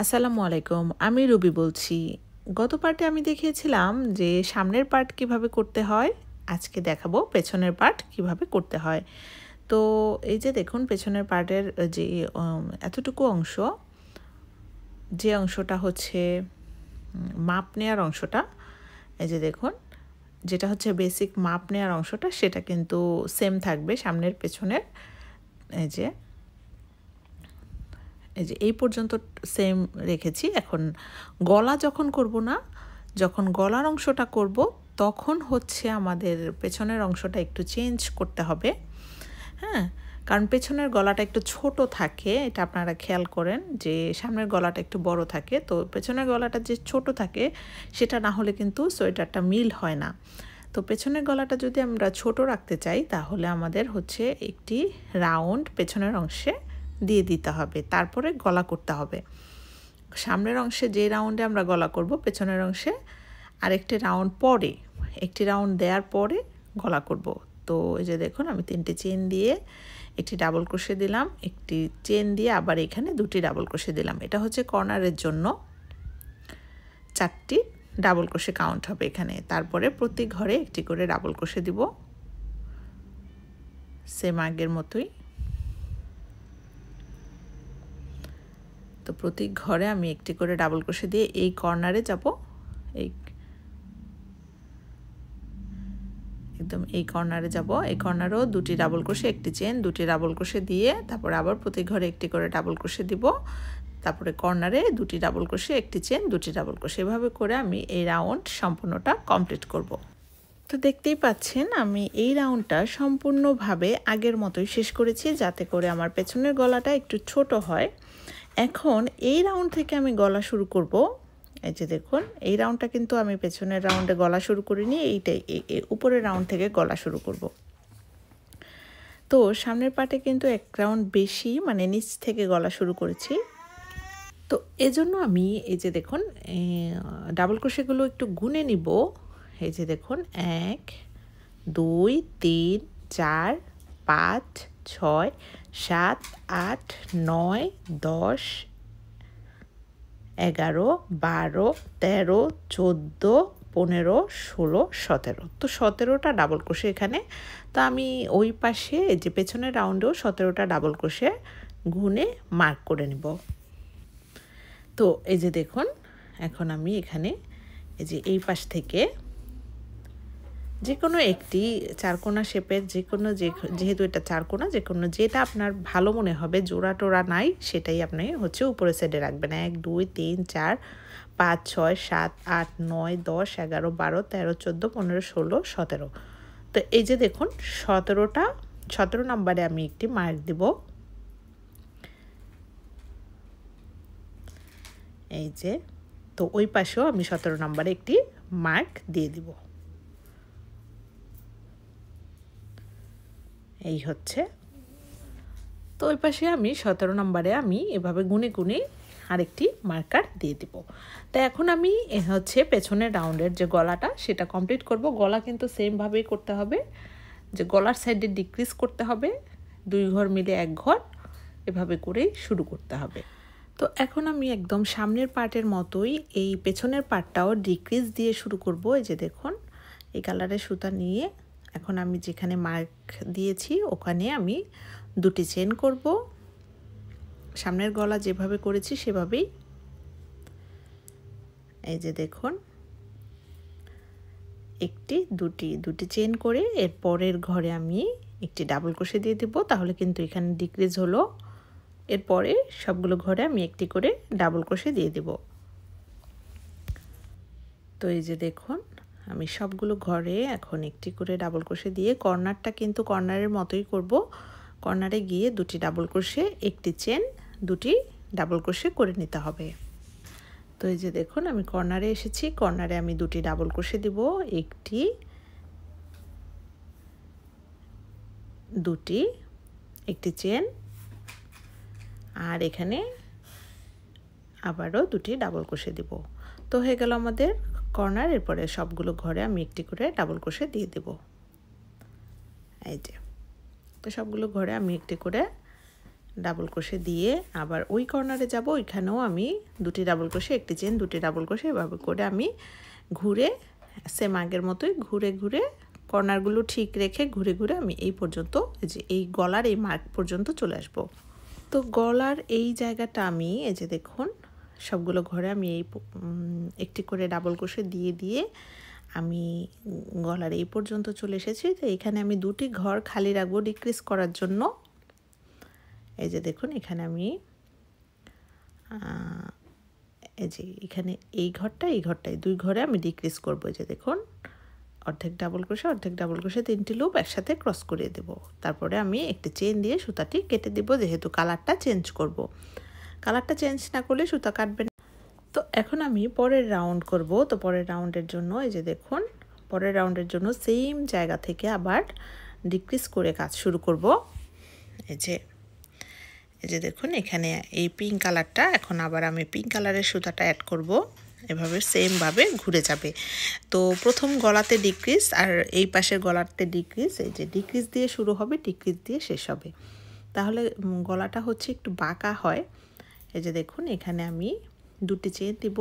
আসসালামু আলাইকুম, আমি রুবি বলছি। গত পার্টে আমি দেখিয়েছিলাম যে সামনের পার্ট কিভাবে করতে হয়। আজকে দেখাবো পেছনের পার্ট কিভাবে করতে হয়। তো এই যে দেখুন পেছনের পার্টের যে এতটুকু অংশ, যে অংশটা হচ্ছে মাপ নেওয়ার অংশটা, এই যে দেখুন যেটা হচ্ছে বেসিক মাপ নেওয়ার অংশটা, সেটা কিন্তু সেম থাকবে সামনের পেছনের। এই যে এই পর্যন্ত সেম রেখেছি। এখন গলা যখন করব না, যখন গলার অংশটা করব তখন হচ্ছে আমাদের পেছনের অংশটা একটু চেঞ্জ করতে হবে। হ্যাঁ, কারণ পেছনের গলাটা একটু ছোট থাকে, এটা আপনারা খেয়াল করেন যে সামনের গলাটা একটু বড় থাকে। তো পেছনের গলাটা যে ছোট থাকে সেটা না হলে কিন্তু সোয়েটারটা মিল হয় না। তো পেছনের গলাটা যদি আমরা ছোট রাখতে চাই তাহলে আমাদের হচ্ছে একটি রাউন্ড পেছনের অংশে দিয়ে দিতে হবে, তারপরে গলা করতে হবে। সামনের অংশে যে রাউন্ডে আমরা গলা করব, পেছনের অংশে আরেকটি রাউন্ড পরে, একটি রাউন্ড দেওয়ার পরে গলা করব। তো এই যে দেখুন আমি 3টে চেন দিয়ে একটি ডাবল ক্রোশে দিলাম, একটি চেন দিয়ে আবার এখানে 2টি ডাবল ক্রোশে দিলাম। এটা হচ্ছে কর্নারের জন্য 4টি ডাবল ক্রোশে কাউন্ট হবে এখানে। তারপরে প্রতি ঘরে একটি করে ডাবল ক্রোশে দিব, সেম আগের মতোই। তো প্রতি ঘরে আমি একটি করে ডাবল ক্রোশে দিয়ে এই কর্নারে যাব, একদম এই কর্নারে যাব। এই কর্নারেও 2টি ডাবল ক্রোশে, একটি চেন, 2টি ডাবল ক্রোশে দিয়ে তারপর আবার প্রতি ঘরে একটি করে ডাবল ক্রোশে দিব। তারপরে কর্নারে 2টি ডাবল ক্রোশে, একটি চেন, 2টি ডাবল ক্রোশে, এভাবে করে আমি এই রাউন্ড সম্পূর্ণটা কমপ্লিট করব। তো দেখতেই পাচ্ছেন আমি এই রাউন্ডটা সম্পূর্ণভাবে আগের মতোই শেষ করেছি, যাতে করে আমার পেছনের গলাটা একটু ছোট হয়। এখন এই রাউন্ড থেকে আমি গলা শুরু করব। এই যে দেখুন এই রাউন্ডটা কিন্তু আমি পেছনের রাউন্ডে গলা শুরু করিনি, এইটাই উপরের রাউন্ড থেকে গলা শুরু করব। তো সামনের পাটে কিন্তু এক রাউন্ড বেশি, মানে নিচ থেকে গলা শুরু করেছি। তো এজন্য আমি এই যে দেখুন ডাবল ক্রোশেগুলো একটু গুনে নিব। এই যে দেখুন 1 2 3 4 5 6 7 8 9 10 11 12 13 14 15 16 17। তো 17টা ডাবল ক্রোশে এখানে। তো আমি ওই পাশে যে পেছনের রাউন্ডেও 17টা ডাবল ক্রোশে গুনে মার্ক করে নেব। তো এই যে দেখুন এখন আমি এখানে এই যে এই পাশ থেকে যে কোনো একটি চারকোনা শেপের যেহেতু এটা চারকোনা, যে কোনো যেটা আপনার ভালো মনে হবে, জোড়া টোড়া নাই, সেটাই আপনি হচ্ছে উপরের সাইডে রাখবেন। 1 2 3 4 5 6 7 8 9 10 11 12 13 14 15 16 17। তো এই যে দেখুন 17 নম্বরে আমি একটি মার্ক দিব। এই যে, তো ওই পাশেও আমি 17 নম্বরে একটি মার্ক দিয়ে দিব। এই হচ্ছে, তো ওই পাশে আমি 17 নম্বরে আমি এভাবে গুনে গুনে আরেকটি মার্কার দিয়ে দিব। তো এখন আমি হচ্ছে পেছনের রাউন্ডের যে গলাটা সেটা কমপ্লিট করব। গলা কিন্তু সেমভাবেই করতে হবে, যে গলার সাইডে ডিক্রিজ করতে হবে, 2 ঘর মিলে 1 ঘর, এভাবে করেই শুরু করতে হবে। তো এখন আমি একদম সামনের পার্টের মতোই এই পেছনের পার্টটাও ডিক্রিজ দিয়ে শুরু করব। এই যে দেখুন এই কালারের সুতা নিয়ে এখন আমি যেখানে মার্ক দিয়েছি ওখানে আমি 2টি চেন করব, সামনের গলা যেভাবে করেছি সেভাবেই। এই যে দেখুন দুটি চেন করে এর পরের ঘরে আমি একটি ডাবল ক্রোশে দিয়ে দেব, তাহলে কিন্তু এখানে ডিক্রিজ হলো। এরপরে সবগুলো ঘরে আমি একটি করে ডাবল ক্রোশে দিয়ে দেব। তো এই যে দেখুন আমি সবগুলো ঘরে এখন একটি করে ডাবল ক্রোশে দিয়ে, কর্নারটা কিন্তু কর্নারের মতোই করব। কর্নারে গিয়ে 2টি ডাবল ক্রোশে, একটি চেন, 2টি ডাবল ক্রোশে করে নিতে হবে। তো এই যে দেখুন আমি কর্নারে এসেছি, কর্নারে আমি 2টি ডাবল ক্রোশে দিব, একটি, 2টি, একটি চেন, আর এখানে আবারও 2টি ডাবল ক্রোশে দিব। তো হয়ে গেল আমাদের কর্নার। এরপরে সবগুলো ঘরে আমি একটি করে ডাবল ক্রোশে দিয়ে দেব। এই যে, তো সবগুলো ঘরে আমি একটি করে ডাবল ক্রোশে দিয়ে আবার ওই কর্নারে যাব, ওইখানেও আমি দুটি ডাবল ক্রোশে একটি চেন, দুটি ডাবল ক্রোশে এভাবে করে আমি ঘুরে সেম আগের মতোই ঘুরে ঘুরে কর্নারগুলো ঠিক রেখে ঘুরে ঘুরে আমি এই পর্যন্ত, এই যে এই গলার এই মার্ক পর্যন্ত চলে আসব। তো গলার এই জায়গাটা আমি এই যে দেখুন সবগুলো ঘরে আমি এই একটি করে ডাবল ক্রোশে দিয়ে দিয়ে আমি গলার এই পর্যন্ত চলে এসেছি। তো এখানে আমি দুটি ঘর খালি রাখবো ডিক্রিজ করার জন্য। এই যে দেখুন এখানে আমি এই যে এখানে এই ঘরটায় দুই ঘরে আমি ডিক্রিজ করব। এই যে দেখুন অর্ধেক ডাবল ক্রোশে 3টি লুপ একসাথে ক্রস করিয়ে দেব। তারপরে আমি একটি চেন দিয়ে সুতাটি কেটে দেব, যেহেতু কালারটা চেঞ্জ করব। কালারটা চেঞ্জ না করলে সুতা কাটবে না। তো এখন আমি পরের রাউন্ড করব। তো পরের রাউন্ডের জন্য এই যে দেখুন পরের রাউন্ডের জন্য সেম জায়গা থেকে আবার ডিক্রিজ করে কাজ শুরু করব। এই যে দেখুন এখানে এই পিঙ্ক কালারটা, এখন আবার আমি পিঙ্ক কালারের সুতাটা অ্যাড করব। এভাবে সেমভাবে ঘুরে যাবে। তো প্রথম গলাতে ডিক্রিজ আর এই পাশের গলাতে ডিক্রিজ, এই যে ডিক্রিজ দিয়ে শুরু হবে, ডিক্রিজ দিয়ে শেষ হবে, তাহলে গলাটা হচ্ছে একটু বাঁকা হয়। এই যে দেখুন এখানে আমি দুটি চেন দিব,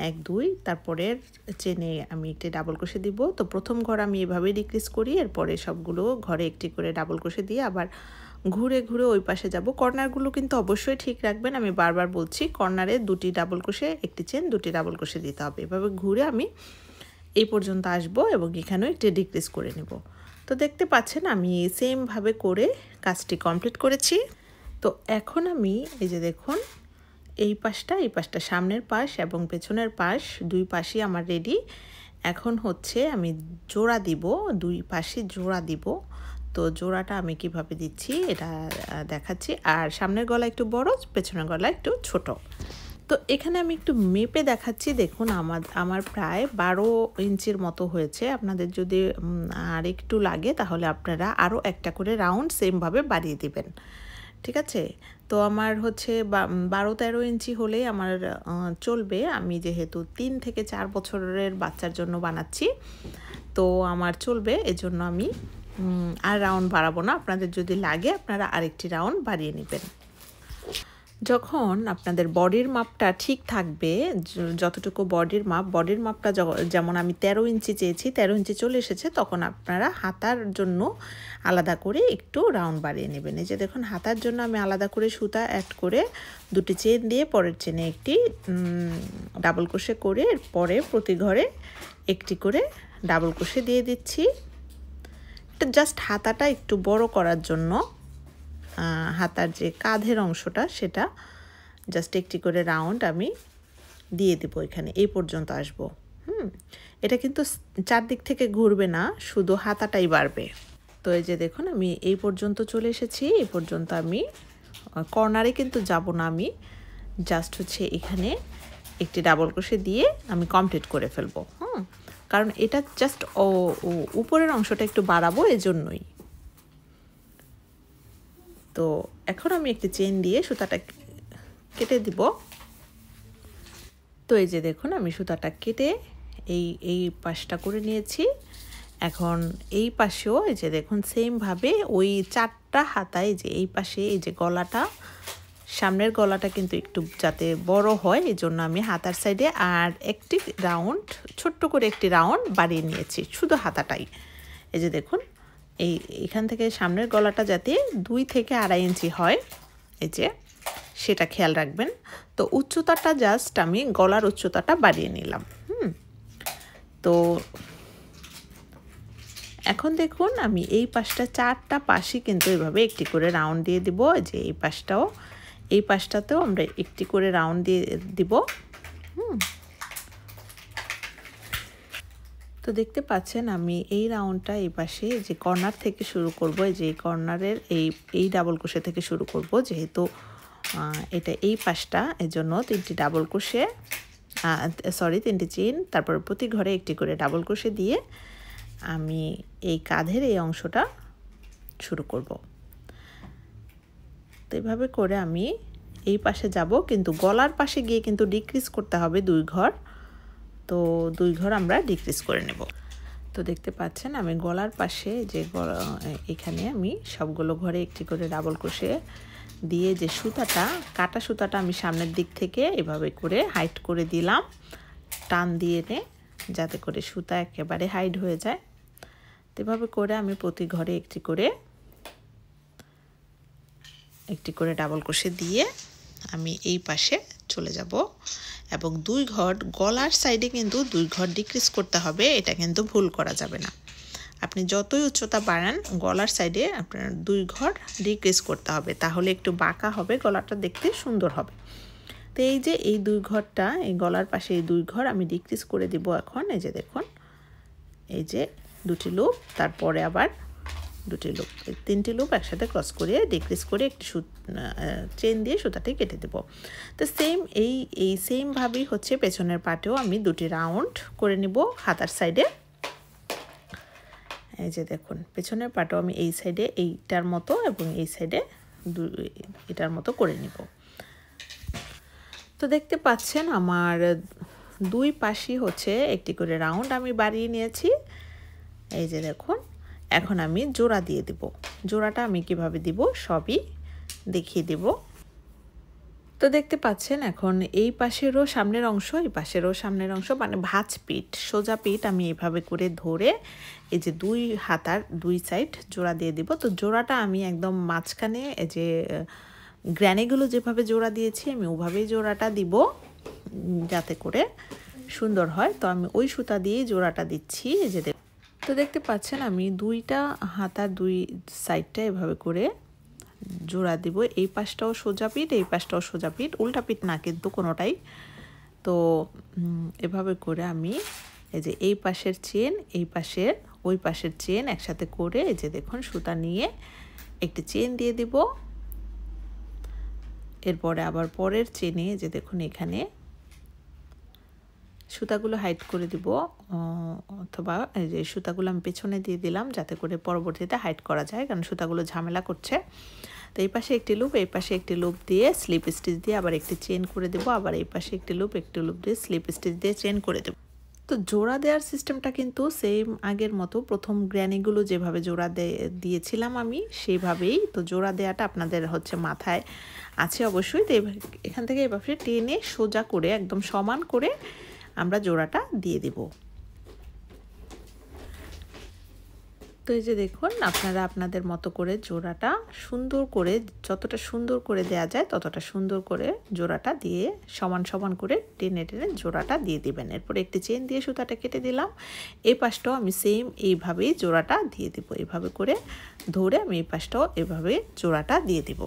1 2, তারপরের চেনে আমি একটি ডাবল ক্রোশে দিব। তো প্রথম ঘর আমি এভাবে ডিক্রিজ করি, এরপরে সবগুলো ঘরে একটি করে ডাবল ক্রোশে দিয়ে আবার ঘুরে ঘুরে ওই পাশে যাব। কর্নারগুলো কিন্তু অবশ্যই ঠিক রাখবেন, আমি বারবার বলছি কর্নারে দুটি ডাবল ক্রোশে একটি চেন, দুটি ডাবল ক্রোশে দিতে হবে। এভাবে ঘুরে আমি এই পর্যন্ত আসব এবং এখানেও একটি ডিক্রিজ করে নেব। তো দেখতে পাচ্ছেন আমি সেমভাবে করে কাজটি কমপ্লিট করেছি। তো এখন আমি এই যে দেখুন এই পাশটা সামনের পাশ এবং পেছনের পাশ দুই পাশই আমার রেডি। এখন হচ্ছে আমি জোড়া দিব, দুই পাশে জোড়া দিব। তো জোড়াটা আমি কিভাবে দিচ্ছি এটা দেখাচ্ছি। আর সামনের গলা একটু বড়, পেছনের গলা একটু ছোট। তো এখানে আমি একটু মেপে দেখাচ্ছি। দেখুন আমার প্রায় 12 ইঞ্চির মতো হয়েছে। আপনাদের যদি আর একটু লাগে তাহলে আপনারা আরও একটা করে রাউন্ড সেমভাবে বাড়িয়ে দিবেন, ঠিক আছে। তো আমার হচ্ছে 12-13 ইঞ্চি হলেই আমার চলবে। আমি যেহেতু 3 থেকে 4 বছরের বাচ্চার জন্য বানাচ্ছি, তো আমার চলবে, এজন্য আমি আর রাউন্ড বাড়াবো না। আপনাদের যদি লাগে আপনারা আরেকটি রাউন্ড বাড়িয়ে নেবেন। যখন আপনাদের বডির মাপটা ঠিক থাকবে, যতটুকু বডির মাপটা যেমন আমি 13 ইঞ্চি চেয়েছি, 13 ইঞ্চি চলে এসেছে, তখন আপনারা হাতার জন্য আলাদা করে একটু রাউন্ড বাড়িয়ে নেবেন। এই যে দেখুন হাতার জন্য আমি আলাদা করে সুতা অ্যাড করে দুটি চেন দিয়ে পরের চেনে একটি ডাবল ক্রোশে করে পরে প্রতি ঘরে একটি করে ডাবল ক্রোশে দিয়ে দিচ্ছি। এটা জাস্ট হাতাটা একটু বড় করার জন্য, হাতার যে কাঁধের অংশটা সেটা জাস্ট একটি করে রাউন্ড আমি দিয়ে দেব। এখানে এই পর্যন্ত আসবো। এটা কিন্তু চারদিক থেকে ঘুরবে না, শুধু হাতাটাই বাড়বে। তো এই যে দেখুন আমি এই পর্যন্ত চলে এসেছি। এই পর্যন্ত আমি কর্নারে কিন্তু যাব না, আমি জাস্ট হচ্ছে এখানে একটি ডাবল ক্রোশে দিয়ে আমি কমপ্লিট করে ফেলবো। কারণ এটা জাস্ট উপরের অংশটা একটু বাড়াবো, এজন্যই। তো এখন আমি একটি চেন দিয়ে সুতাটা কেটে দিব। তো এই যে দেখুন আমি সুতাটা কেটে এই পাশটা করে নিয়েছি। এখন এই পাশেও এই যে দেখুন সেমভাবে ওই 4টা হাতায় যে এই পাশে এই যে গলাটা, সামনের গলাটা কিন্তু একটু যাতে বড় হয়, এই জন্য আমি হাতার সাইডে আর একটি রাউন্ড, ছোট্ট করে একটি রাউন্ড বাড়িয়ে নিয়েছি, শুধু হাতাটাই। এই যে দেখুন এখান থেকে সামনের গলাটা যাতে 2 থেকে 2.5 ইঞ্চি হয়, এই যে সেটা খেয়াল রাখবেন। তো উচ্চতাটা জাস্ট আমি গলার উচ্চতাটা বাড়িয়ে নিলাম। তো এখন দেখুন আমি এই পাশটা 4টা পাশই কিন্তু এভাবে একটি করে রাউন্ড দিয়ে দিব। যে এই পাশটাতেও আমরা একটি করে রাউন্ড দিয়ে দিব। তো দেখতে পাচ্ছেন আমি এই রাউন্ডটা এই পাশে যে কর্নার থেকে শুরু করব, যে কর্নারের এই ডাবল ক্রোশে থেকে শুরু করব, যেহেতু এটা এই পাশটা, এর জন্য 3টি ডাবল ক্রোশে, 3টি চেন, তারপর প্রতি ঘরে একটি করে ডাবল ক্রোশে দিয়ে আমি এই কাঁধের এই অংশটা শুরু করব। তো এইভাবে করে আমি এই পাশে যাব, কিন্তু গলার পাশে গিয়ে কিন্তু ডিক্রিজ করতে হবে 2 ঘর। তো 2 ঘর আমরা ডিক্রিজ করে নেব। তো তো দেখতে পাচ্ছেন আমি গলার পাশে যে এখানে আমি সবগুলো ঘরে একটি করে ডাবল ক্রোশে দিয়ে যে সুতাটা কাটা সুতাটা আমি সামনের দিক থেকে এভাবে করে হাইড করে দিলাম, টান দিয়ে নে যাতে করে সুতা একেবারে হাইড হয়ে যায়। এভাবে করে আমি প্রতি ঘরে একটি করে ডাবল ক্রোশে দিয়ে আমি এই পাশে চলে যাব এবং 2 ঘর গলার সাইডে কিন্তু 2 ঘর ডিক্রিজ করতে হবে, এটা কিন্তু ভুল করা যাবে না। আপনি যতই উচ্চতা বাড়ান গলার সাইডে আপনার 2 ঘর ডিক্রিজ করতে হবে, তাহলে একটু বাঁকা হবে, গলাটা দেখতে সুন্দর হবে। তো এই যে এই 2 ঘরটা এই গলার পাশে এই 2 ঘর আমি ডিক্রিজ করে দিব এখন। এই যে দেখুন এই যে 2টি লুপ, তারপরে আবার 2টি লুপ, 3টি লুপ একসাথে ক্রস করে ডিক্রিজ করে একটি চেন দিয়ে সুতাটি কেটে দেব। তো এই সেম ভাবেই হচ্ছে পেছনের পাটেও আমি 2টি রাউন্ড করে নিব হাতার সাইডে। এই যে দেখুন পেছনের পাটেও আমি এই সাইডে এইটার মতো এবং এই সাইডে এটার মতো করে নিব। তো দেখতে পাচ্ছেন আমার 2 পাশই হচ্ছে একটি করে রাউন্ড আমি বাড়িয়ে নিয়েছি। এই যে দেখুন এখন আমি জোড়া দিয়ে দেব। জোড়াটা আমি কিভাবে দিব সবই দেখিয়ে দেব। তো দেখতে পাচ্ছেন এখন এই পাশেরও সামনের অংশ এই পাশেরও সামনের অংশ মানে ভাঁজ পিঠ সোজা পিঠ আমি এইভাবে করে ধরে এই যে 2 হাতার 2 সাইড জোড়া দিয়ে দিব। তো জোড়াটা আমি একদম মাঝখানে এই যে গ্র্যানিগুলো যেভাবে জোড়া দিয়েছি আমি ওভাবেই জোড়াটা দিব যাতে করে সুন্দর হয়। তো আমি ওই সুতা দিয়ে জোড়াটা দিচ্ছি। এই যে তো দেখতে পাচ্ছেন আমি 2টা হাতার 2 সাইডটা এভাবে করে জোড়া দিব। এই পাশটাও সোজা পিঠ এই পাশটাও সোজা পিঠ, উল্টা পিঠ না কিন্তু কোনোটাই। তো এভাবে করে আমি এই যে এই পাশের চেন এই পাশের ওই পাশের চেন একসাথে করে এই যে দেখুন সুতা নিয়ে একটি চেন দিয়ে দিব। এরপরে আবার পরের চেনে যে দেখুন এখানে সুতাগুলো হাইড করে দিব, অথবা এই যে সুতাগুলো আমি পেছনে দিয়ে দিলাম যাতে করে পরবর্তীতে হাইড করা যায়, কারণ সুতাগুলো ঝামেলা করছে। তো এই পাশে একটি লুপ এই পাশে একটি লুপ দিয়ে স্লিপ স্টিচ দিয়ে আবার একটি চেন করে দেব, আবার এই পাশে একটি লুপ দিয়ে স্লিপ স্টিচ দিয়ে চেন করে দেব। তো জোড়া দেওয়ার সিস্টেমটা কিন্তু সেম আগের মতো, প্রথম গ্র্যানিগুলো যেভাবে জোড়া দিয়েছিলাম আমি সেইভাবেই। তো জোড়া দেওয়াটা আপনাদের হচ্ছে মাথায় আছে অবশ্যই। তো এখান থেকে এভাবে টেনে সোজা করে একদম সমান করে আমরা জোড়াটা দিয়ে দিব। তো এই যে দেখুন আপনারা আপনাদের মতো করে জোড়াটা সুন্দর করে যতটা সুন্দর করে দেয়া যায় ততটা সুন্দর করে জোড়াটা দিয়ে সমান সমান করে টেনে টেনে জোড়াটা দিয়ে দিবেন। এরপরে একটি চেন দিয়ে সুতাটা কেটে দিলাম। এই পাশটাও আমি সেম এইভাবেই জোড়াটা দিয়ে দিব, এইভাবে করে ধরে আমি এই পাশটাও এভাবে জোড়াটা দিয়ে দিব।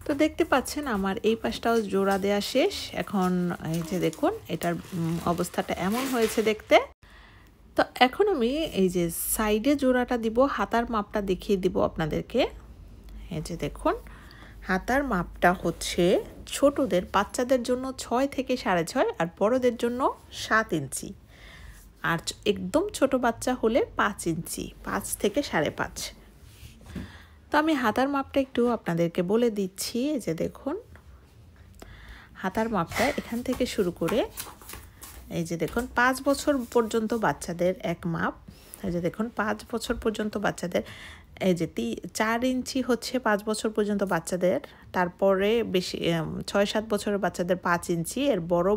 তো দেখতে পাচ্ছেন আমার এই পাশটাও জোড়া দেয়া শেষ। এখন এই যে দেখুন এটার অবস্থাটা এমন হয়েছে দেখতে। তো এখন আমি এই যে সাইডে জোড়াটা দিব, হাতার মাপটা দেখিয়ে দিব আপনাদেরকে। এই যে দেখুন হাতার মাপটা হচ্ছে ছোটদের বাচ্চাদের জন্য 6 থেকে 6.5 আর বড়দের জন্য 7 ইঞ্চি, আর একদম ছোট বাচ্চা হলে 5 ইঞ্চি, 5 থেকে 5.5। তো আমি হাতার মাপটা একটু আপনাদেরকে বলে দিচ্ছি। এই যে দেখুন হাতার মাপটা এখান থেকে শুরু করে এই যে দেখুন 5 বছর পর্যন্ত বাচ্চাদের এক মাপ। এই যে দেখুন 5 বছর পর্যন্ত বাচ্চাদের এই যে 4 ইঞ্চি হচ্ছে 5 বছর পর্যন্ত বাচ্চাদের, তারপরে বেশি 6-7 বছরের বাচ্চাদের 5 ইঞ্চি, এর বড়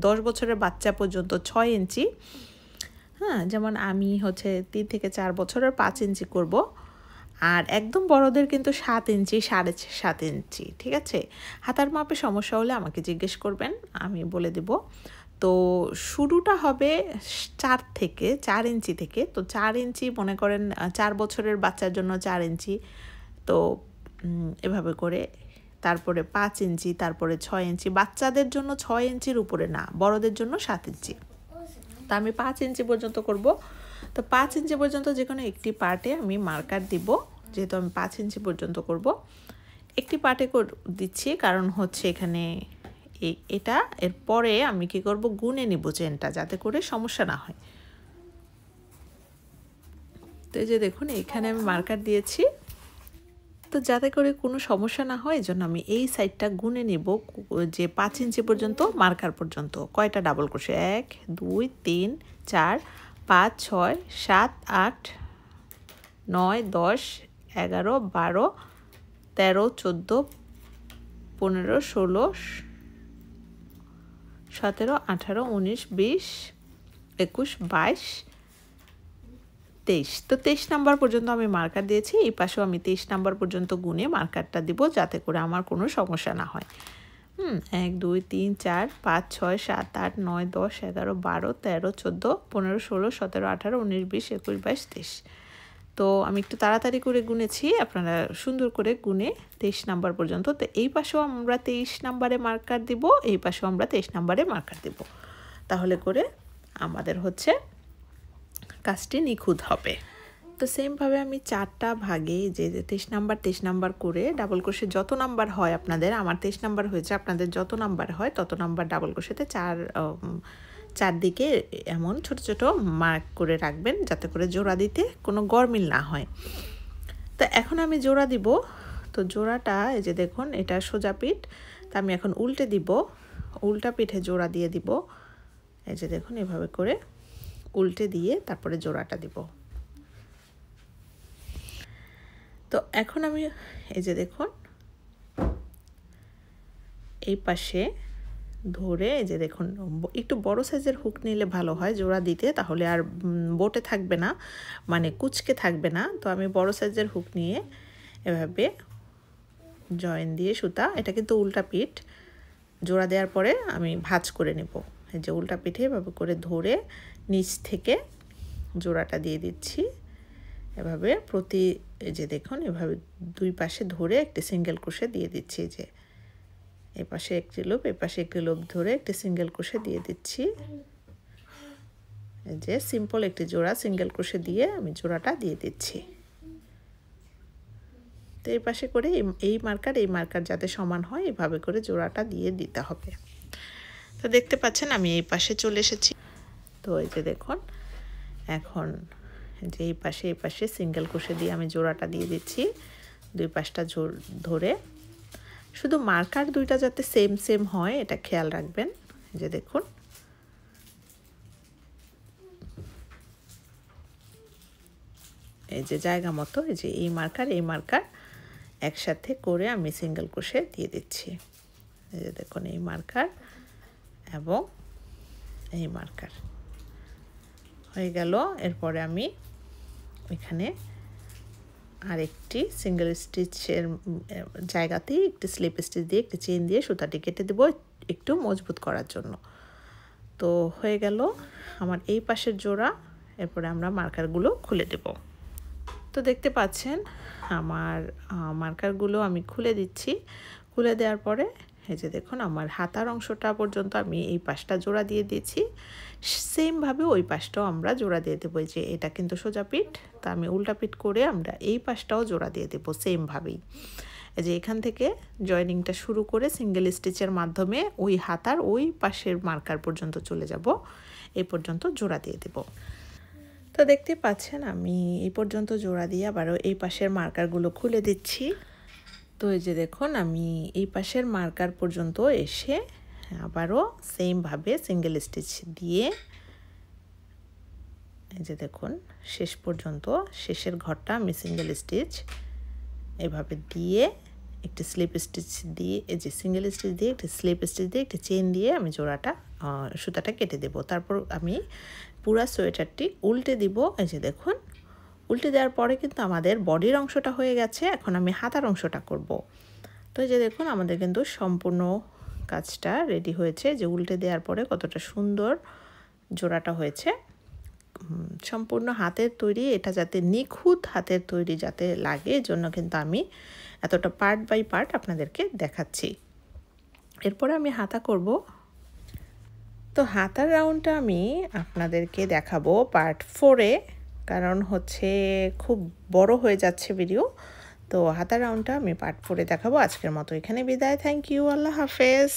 10 বছরের বাচ্চা পর্যন্ত 6 ইঞ্চি। হ্যাঁ, যেমন আমি হচ্ছে 3 থেকে 4 বছরের 5 ইঞ্চি করব, আর একদম বড়দের কিন্তু 7 ইঞ্চি 7.5 ইঞ্চি। ঠিক আছে, হাতার মাপে সমস্যা হলে আমাকে জিজ্ঞেস করবেন, আমি বলে দেব। তো শুরুটা হবে 4 থেকে 4 ইঞ্চি থেকে। তো 4 ইঞ্চি মনে করেন 4 বছরের বাচ্চার জন্য 4 ইঞ্চি, তো এভাবে করে তারপরে 5 ইঞ্চি, তারপরে 6 ইঞ্চি। বাচ্চাদের জন্য 6 ইঞ্চির উপরে না, বড়দের জন্য 7 ইঞ্চি। তো আমি 5 ইঞ্চি পর্যন্ত করব। তো 5 ইঞ্চি পর্যন্ত যে কোনো একটি পার্টে আমি মার্কার দিব, যেহেতু আমি 5 ইঞ্চি পর্যন্ত করব। একটি পার্টে দিচ্ছি কারণ হচ্ছে এখানে এটা এরপরে আমি কি করব গুনে নিব চেনটা যাতে করে সমস্যা না হয়। তো এই যে দেখুন এখানে আমি মার্কার দিয়েছি, তো যাতে করে কোনো সমস্যা না হয় এজন্য আমি এই সাইডটা গুনে নিব যে 5 ইঞ্চি পর্যন্ত মার্কার পর্যন্ত কয়টা ডাবল ক্রোশে 1 2 3 4 5 6 7 8 9 10 11 12 13 14 15 16 17 18 19 20 21 22 23। তো 23 নাম্বার পর্যন্ত আমি মার্কার দিয়েছি। এই পাশেও আমি 23 নাম্বার পর্যন্ত গুনে মার্কারটা দিব, যাতে করে আমার কোনো সমস্যা না হয়। 1 2 3 4 5 6 7 8 9 10 11 12 13 14 15 16 17 18 19 20 21 22 23। তো আমি একটু তাড়াতাড়ি করে গুনেছি, আপনারা সুন্দর করে গুনে 23 নাম্বার পর্যন্ত। তো এই পাশেও আমরা 23 নাম্বারে মার্কার দিব, এই পাশেও আমরা 23 নাম্বারে মার্কার দিব, তাহলে করে আমাদের হচ্ছে কাজটি নিখুঁত হবে। তো সেমভাবে আমি 4টা ভাগে যে 23 নাম্বার করে ডাবল ক্রোশে যত নাম্বার হয় আপনাদের, আমার 23 নাম্বার হয়েছে, আপনাদের যত নাম্বার হয় তত নাম্বার ডাবল ক্রোশেতে চারদিকে এমন ছোট ছোট মার্ক করে রাখবেন, যাতে করে জোড়া দিতে কোনো গরমিল না হয়। তো এখন আমি জোড়া দিব। তো জোড়াটা এই যে দেখুন, এটা সোজা পিঠ, তা আমি এখন উল্টে দিব, উল্টা পিঠে জোড়া দিয়ে দিব। এই যে দেখুন, এভাবে করে উল্টে দিয়ে তারপরে জোড়াটা দিব। তো এখন আমি এই যে দেখুন, এই পাশে ধরে এই যে দেখুন, একটু বড় সাইজের হুক নিলে ভালো হয় জোড়া দিতে, তাহলে আর বোটে থাকবে না, মানে কুচকে থাকবে না। তো আমি বড় সাইজের হুক নিয়ে এভাবে জয়েন দিয়ে সুতা, এটা কিন্তু উল্টা পিঠ, জোড়া দেওয়ার পরে আমি ভাঁজ করে নেব। এই যে উল্টা পিঠে এভাবে করে ধরে নিচ থেকে জোড়াটা দিয়ে দিচ্ছি। এভাবে প্রতি এই যে দেখুন, এভাবে দুই পাশে ধরে একটি সিঙ্গেল ক্রোশে দিয়ে দিচ্ছি। যে এই পাশে একটি লুপ, এই পাশে একটি লুপ ধরে একটি সিঙ্গেল ক্রোশে দিয়ে দিচ্ছি। এই যে সিম্পল একটি জোড়া সিঙ্গেল ক্রোশে দিয়ে আমি জোড়াটা দিয়ে দিচ্ছি। তো এই পাশে করে এই মার্কার যাতে সমান হয়, এভাবে করে জোড়াটা দিয়ে দিতে হবে। তো দেখতে পাচ্ছেন আমি এই পাশে চলে এসেছি। তো এই যে দেখুন, এখন যে এই পাশে সিঙ্গেল ক্রোশে দিয়ে আমি জোড়াটা দিয়ে দিচ্ছি। দুই পাশটা ধরে, শুধু মার্কার দুইটা যাতে সেম হয় এটা খেয়াল রাখবেন। যে দেখুন, এই যে জায়গা মতো এই যে এই মার্কার একসাথে করে আমি সিঙ্গেল ক্রোশে দিয়ে দিচ্ছি। এই যে দেখুন, এই মার্কার এবং এই মার্কার হয়ে গেল। এরপরে আমি এখানে আরেকটি সিঙ্গেল স্টিচের জায়গাতেই একটি স্লিপ স্টিচ দিয়ে একটি চেইন দিয়ে সুতাটি কেটে দেব একটু মজবুত করার জন্য। তো হয়ে গেল আমার এই পাশের জোড়া। এরপরে আমরা মার্কারগুলো খুলে দেব। তো দেখতে পাচ্ছেন আমার মার্কারগুলো আমি খুলে দিচ্ছি। খুলে দেওয়ার পরে এই যে দেখুন, আমার হাতার অংশটা পর্যন্ত আমি এই পাশটা জোড়া দিয়ে দিয়েছি। সেমভাবে ওই পাশটাও আমরা জোড়া দিয়ে দেবো। যে এটা কিন্তু সোজা পিঠ, তা আমি উল্টা পিঠ করে আমরা এই পাশটাও জোড়া দিয়ে দেবো সেমভাবেই। এই যে এখান থেকে জয়েনিংটা শুরু করে সিঙ্গেল স্টিচের মাধ্যমে ওই হাতার ওই পাশের মার্কার পর্যন্ত চলে যাব, এই পর্যন্ত জোড়া দিয়ে দেব। তো দেখতে পাচ্ছেন আমি এই পর্যন্ত জোড়া দিয়ে আবারও এই পাশের মার্কারগুলো খুলে দিচ্ছি। তো এই যে দেখুন, আমি এই পাশের মার্কার পর্যন্ত এসে আবারও সেমভাবে সিঙ্গেল স্টিচ দিয়ে এই যে দেখুন শেষ পর্যন্ত, শেষের ঘরটা আমি সিঙ্গেল স্টিচ এভাবে দিয়ে একটি স্লিপ স্টিচ দিয়ে, এই যে সিঙ্গেল স্টিচ দিয়ে একটি স্লিপ স্টিচ দিয়ে একটি চেইন দিয়ে আমি জোড়াটা সুতাটা কেটে দেব। তারপর আমি পুরো সোয়েটারটি উল্টে দিব। এই যে দেখুন, উল্টে দেওয়ার পরে কিন্তু আমাদের বডির অংশটা হয়ে গেছে। এখন আমি হাতার অংশটা করব। তো এই যে দেখুন, আমাদের কিন্তু সম্পূর্ণ কাজটা রেডি হয়েছে। যে উল্টে দেওয়ার পরে কতটা সুন্দর জোড়াটা হয়েছে, সম্পূর্ণ হাতের তৈরি। এটা যাতে নিখুঁত হাতের তৈরি যাতে লাগে, এজন্য কিন্তু আমি এতটা পার্ট বাই পার্ট আপনাদেরকে দেখাচ্ছি। এরপরে আমি হাতা করব। তো হাতার রাউন্ডটা আমি আপনাদেরকে দেখাবো পার্ট 4-এ, কারণ হচ্ছে খুব বড় হয়ে যাচ্ছে ভিডিও। তো হাতার রাউন্ডটা আমি পার্ট 4-এ দেখাবো। আজকের মতো এখানে বিদায়। থ্যাংক ইউ, আল্লাহ হাফেজ।